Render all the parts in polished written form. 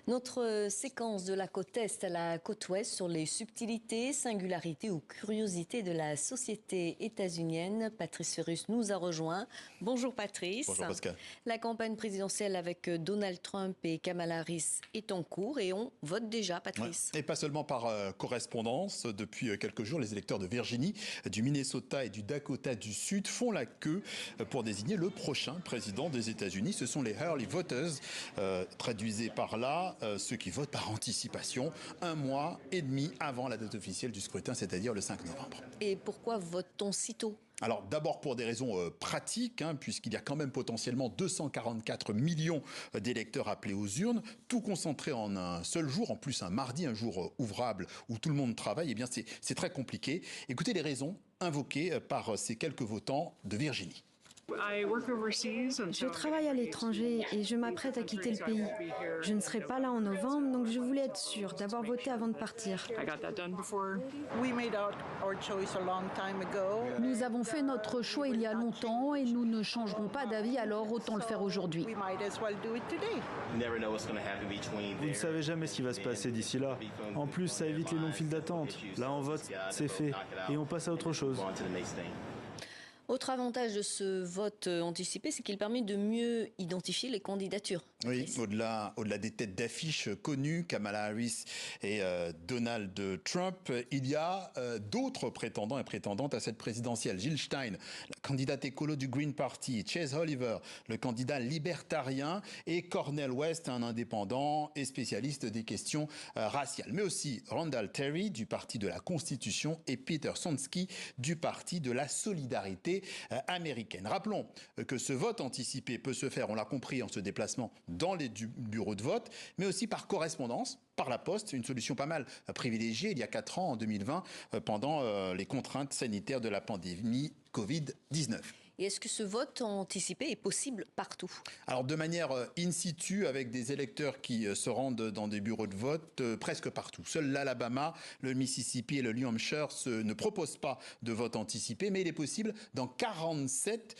Notre séquence de la côte Est à la côte Ouest sur les subtilités, singularités ou curiosités de la société états-unienne. Patrice Ferrus nous a rejoint. Bonjour Patrice. Bonjour Pascal. La campagne présidentielle avec Donald Trump et Kamala Harris est en cours et on vote déjà, Patrice. Ouais. Et pas seulement par correspondance. Depuis quelques jours, les électeurs de Virginie, du Minnesota et du Dakota du Sud font la queue pour désigner le prochain président des États-Unis. Ce sont les early voters, traduisez par là, ceux qui votent par anticipation, un mois et demi avant la date officielle du scrutin, c'est-à-dire le 5 novembre. Et pourquoi vote-t-on si tôt ? Alors d'abord pour des raisons pratiques, puisqu'il y a quand même potentiellement 244 millions d'électeurs appelés aux urnes, tout concentré en un seul jour, en plus un mardi, un jour ouvrable où tout le monde travaille, eh bien c'est très compliqué. Écoutez les raisons invoquées par ces quelques votants de Virginie. Je travaille à l'étranger et je m'apprête à quitter le pays. Je ne serai pas là en novembre, donc je voulais être sûre d'avoir voté avant de partir. Nous avons fait notre choix il y a longtemps et nous ne changerons pas d'avis, alors autant le faire aujourd'hui. Vous ne savez jamais ce qui va se passer d'ici là. En plus, ça évite les longues files d'attente. Là, on vote, c'est fait. Et on passe à autre chose. Autre avantage de ce vote anticipé, c'est qu'il permet de mieux identifier les candidatures. Oui, au-delà des têtes d'affiche connues, Kamala Harris et Donald Trump, il y a d'autres prétendants et prétendantes à cette présidentielle. Jill Stein, la candidate écolo du Green Party, Chase Oliver, le candidat libertarien, et Cornel West, un indépendant et spécialiste des questions raciales. Mais aussi Randall Terry du Parti de la Constitution et Peter Sonski du Parti de la Solidarité américaine. Rappelons que ce vote anticipé peut se faire, on l'a compris, en se déplacement dans les bureaux de vote, mais aussi par correspondance, par la poste, une solution pas mal privilégiée il y a 4 ans, en 2020, pendant les contraintes sanitaires de la pandémie Covid-19. Et est-ce que ce vote anticipé est possible partout ? Alors de manière in situ, avec des électeurs qui se rendent dans des bureaux de vote presque partout. Seul l'Alabama, le Mississippi et le New Hampshire ne proposent pas de vote anticipé, mais il est possible dans 47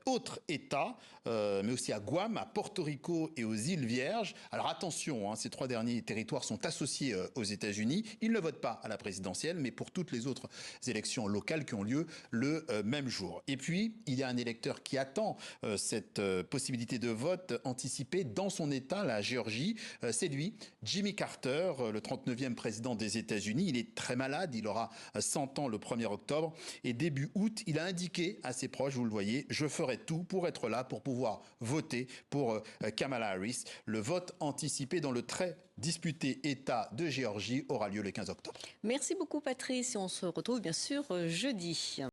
autres États, mais aussi à Guam, à Porto Rico et aux îles Vierges. Alors attention, ces 3 derniers territoires sont associés aux États-Unis. Ils ne votent pas à la présidentielle, mais pour toutes les autres élections locales qui ont lieu le même jour. Et puis, il y a un électeur qui attend cette possibilité de vote anticipé dans son État, la Géorgie. C'est lui, Jimmy Carter, le 39e président des États-Unis. Il est très malade, il aura 100 ans le 1er octobre. Et début août, il a indiqué à ses proches, vous le voyez, je ferai tout pour être là, pour pouvoir voter pour Kamala Harris. Le vote anticipé dans le très disputé État de Géorgie aura lieu le 15 octobre. Merci beaucoup Patrice et on se retrouve bien sûr jeudi.